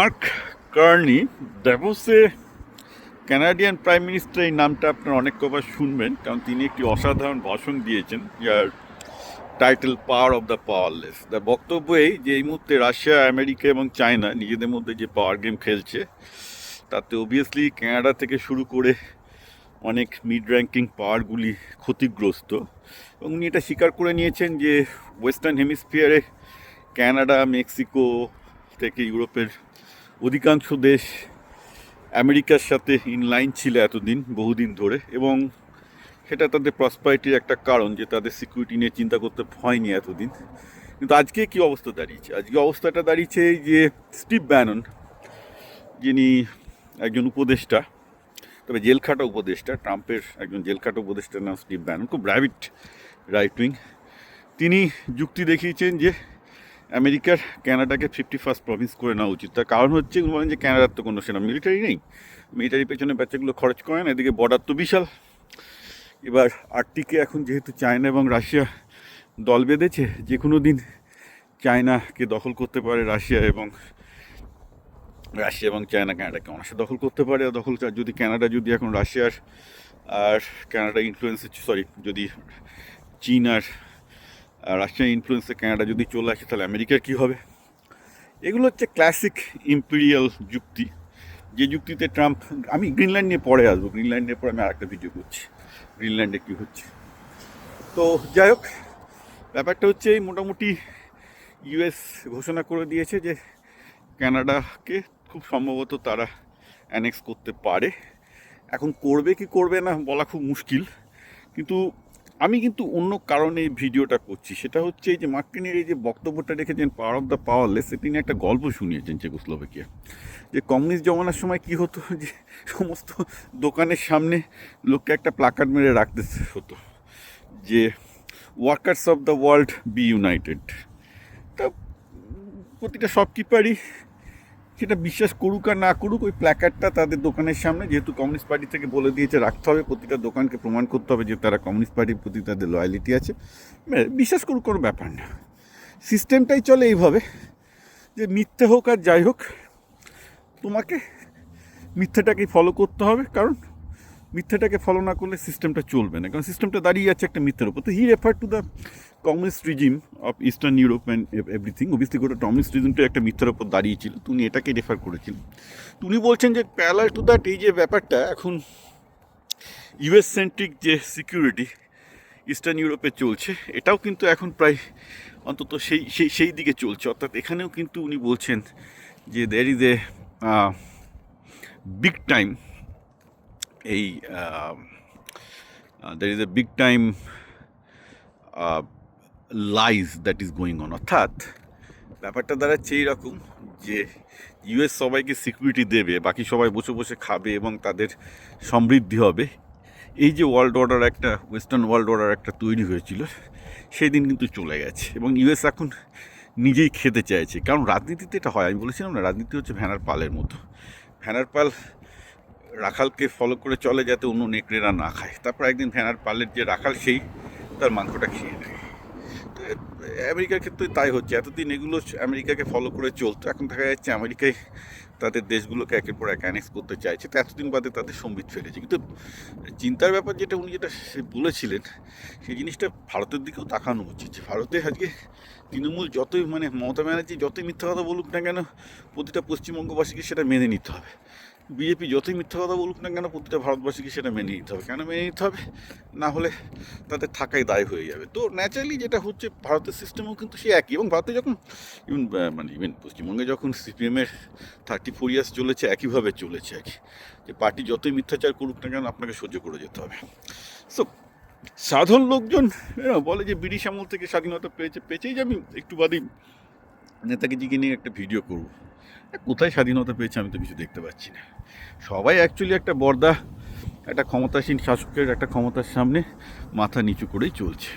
Mark Carney দ্যাভোসে Canadian prime minister, এই নামটা আপনারা অনেক কবার শুনবেন, কারণ তিনি একটি অসাধারণ ভাষণ দিয়েছেন যার title power of the powerless. তার বক্তব্য এই যে এই মুহূর্তে রাশিয়া, আমেরিকা এবং চায়না নিজেদের মধ্যে যে পাওয়ার গেম খেলছে, তাতে অবভিয়াসলি কানাডা থেকে শুরু করে অনেক মিড র্যাঙ্কিং পাওয়ারগুলি ক্ষতিগ্রস্ত। এবং উনি এটা স্বীকার করে নিয়েছেন যে ওয়েস্টার্ন হেমিস্ফিয়ারে কানাডা, মেক্সিকো থেকে ইউরোপের অধিকাংশ দেশ আমেরিকার সাথে ইনলাইন ছিল এতদিন, বহুদিন ধরে, এবং সেটা তাদের প্রসপারিটির একটা কারণ যে তাদের সিকিউরিটি নিয়ে চিন্তা করতে হয়নি এতদিন। কিন্তু আজকে কী অবস্থা দাঁড়িয়েছে? আজকে অবস্থাটা দাঁড়িয়েছে যে স্টিভ ব্যানন, যিনি একজন উপদেষ্টা, তবে জেলখাটা উপদেষ্টা, ট্রাম্পের একজন জেলখাটা উপদেষ্টার নাম স্টিভ ব্যানন, খুব র্যাবিট রাইট উইং, তিনি যুক্তি দেখিয়েছেন যে আমেরিকার কানাডাকে 51st প্রভিন্স করে নেওয়া উচিত। তার কারণ হচ্ছে বলেন যে কানাডার তো কোনো সেনা মিলিটারি নেই, মিলিটারি পেছনে বাচ্চাগুলো খরচ করে না, এদিকে বর্ডার তো বিশাল। এবার আর্কটিকে এখন যেহেতু চায়না এবং রাশিয়া দল বেঁধেছে, যে কোনো দিন চায়নাকে দখল করতে পারে রাশিয়া, এবং চায়না কানাডাকে অনায়াসে দখল করতে পারে। দখল যদি কানাডা যদি এখন রাশিয়ার আর কানাডা ইনফ্লুয়েন্সে, যদি চীন আর রাশিয়ার ইনফ্লুয়েন্সে কানাডা যদি চলে আসে, তাহলে আমেরিকার কী হবে? এগুলো হচ্ছে ক্লাসিক ইম্পিরিয়াল যুক্তি, যে যুক্তিতে ট্রাম্প, আমি গ্রিনল্যান্ড নিয়ে পরে আসবো, গ্রিনল্যান্ড নিয়ে পরে আমি আরেকটা ভিডিও করছি গ্রিনল্যান্ডে কী হচ্ছে। তো যাই হোক, ব্যাপারটা হচ্ছে এই মোটামুটি ইউএস ঘোষণা করে দিয়েছে যে কানাডাকে খুব সম্ভবত তারা অ্যানেক্স করতে পারে। এখন করবে কি করবে না বলা খুব মুশকিল, কিন্তু আমি কিন্তু অন্য কারণে এই ভিডিওটা করছি। সেটা হচ্ছে এই যে মার্কিনের এই যে বক্তব্যটা রেখেছেন পাওয়ার অফ দ্য পাওয়ারলেস, তিনি একটা গল্প শুনিয়েছেন চেকোস্লোভাকিয়া, যে কমিউনিস্ট জমানার সময় কি হতো, যে সমস্ত দোকানের সামনে লোককে একটা প্লাকার্ড মেরে রাখতে হতো যে workers of the world B United. তা প্রতিটা শপকিপারই সেটা বিশ্বাস করুক আর না করুক, ওই প্ল্যাকার্ডটা তাদের দোকানের সামনে, যেহেতু কমিউনিস্ট পার্টি থেকে বলে দিয়েছে রাখতে হবে, প্রতিটা দোকানকে প্রমাণ করতে হবে যে তারা কমিউনিস্ট পার্টির প্রতি তাদের লয়ালিটি আছে, বিশ্বাস করুক, কোনো ব্যাপার না। সিস্টেমটাই চলে এইভাবে যে মিথ্যে হোক আর যাই হোক, তোমাকে মিথ্যেটাকেই ফলো করতে হবে, কারণ মিথ্যেটাকে ফলো না করলে সিস্টেমটা চলবে না, কারণ সিস্টেমটা দাঁড়িয়ে যাচ্ছে একটা মিথ্যের উপর। তো he refer to the communist regime of eastern Europe and everything. Obviously গোটা কমিউনিস্ট রিজিমটা একটা মিথ্যের উপর দাঁড়িয়েছিল, তিনি এটাকে রেফার করেছিলেন। উনি বলছেন যে প্যারালাল টু দ্যাট, এই যে ব্যাপারটা এখন ইউএস সেন্ট্রিক যে সিকিউরিটি ইস্টার্ন ইউরোপে চলছে, এটাও কিন্তু এখন প্রায় অন্তত সেই দিকে চলছে। অর্থাৎ এখানেও কিন্তু উনি বলছেন যে there is a big time, there is a big time lies that is going on। অর্থাৎ ব্যাপারটা দাঁড়াচ্ছে এইরকম যে ইউএস সবাইকে সিকিউরিটি দেবে, বাকি সবাই বসে বসে খাবে এবং তাদের সমৃদ্ধি হবে। এই যে ওয়ার্ল্ড অর্ডার, একটা ওয়েস্টার্ন ওয়ার্ল্ড অর্ডার একটা তৈরি হয়েছিল, সেই দিন কিন্তু চলে গেছে, এবং ইউএস এখন নিজেই খেতে চাইছে। কারণ রাজনীতিতে এটা হয়, আমি বলেছিলাম না, রাজনীতি হচ্ছে ভ্যানার পালের মতো। ভ্যানার পাল রাখালকে ফলো করে চলে যাতে অন্য নেকড়েরা না খায়, তারপর একদিন ভ্যানার পালের যে রাখাল, সেই তার মাংসটা খেয়ে নেয়। তো আমেরিকার ক্ষেত্রে তাই হচ্ছে, এতদিন এগুলো আমেরিকাকে ফলো করে চলতো, এখন দেখা যাচ্ছে আমেরিকায় তাদের দেশগুলোকে একের পর এক অ্যানেক্স করতে চাইছে, তো এতদিন বাদে তাদের সম্বিত ফেলেছে। কিন্তু চিন্তার ব্যাপার যেটা উনি যেটা বলেছিলেন, সেই জিনিসটা ভারতের দিকেও তাকানো উচিত। যে ভারতে আজকে তৃণমূল যতই, মমতা ব্যানার্জি যতই মিথ্যা কথা বলুক না কেন, প্রতিটা পশ্চিমবঙ্গবাসীকে সেটা মেনে নিতে হবে। বিজেপি যতই মিথ্যা কথা বলুক না কেন, প্রতিটা ভারতবাসীকে সেটা মেনে নিতে হবে। কেন মেনে নিতে হবে? না হলে তাদের থাকাই দায় হয়ে যাবে। তো ন্যাচারালি যেটা হচ্ছে, ভারতের সিস্টেমও কিন্তু সে একই, এবং ভারতে যখন ইভেন পশ্চিমবঙ্গে যখন সিপিএমের 34 ইয়ার্স চলেছে, একইভাবে চলেছে যে পার্টি যতই মিথ্যাচার করুক না কেন, আপনাকে সহ্য করে যেতে হবে। সো সাধারণ লোকজন বলে যে ব্রিটিশ আমল থেকে স্বাধীনতা পেয়েছেই যে আমি একটু বাদেই নেতাজিকে নিয়ে একটা ভিডিও করবো। কোথায় স্বাধীনতা পেয়েছে আমি তো কিছু দেখতে পাচ্ছি না। সবাই অ্যাকচুয়ালি একটা বর্দা, একটা ক্ষমতাসীন শাসকের একটা ক্ষমতার সামনে মাথা নিচু করেই চলছে।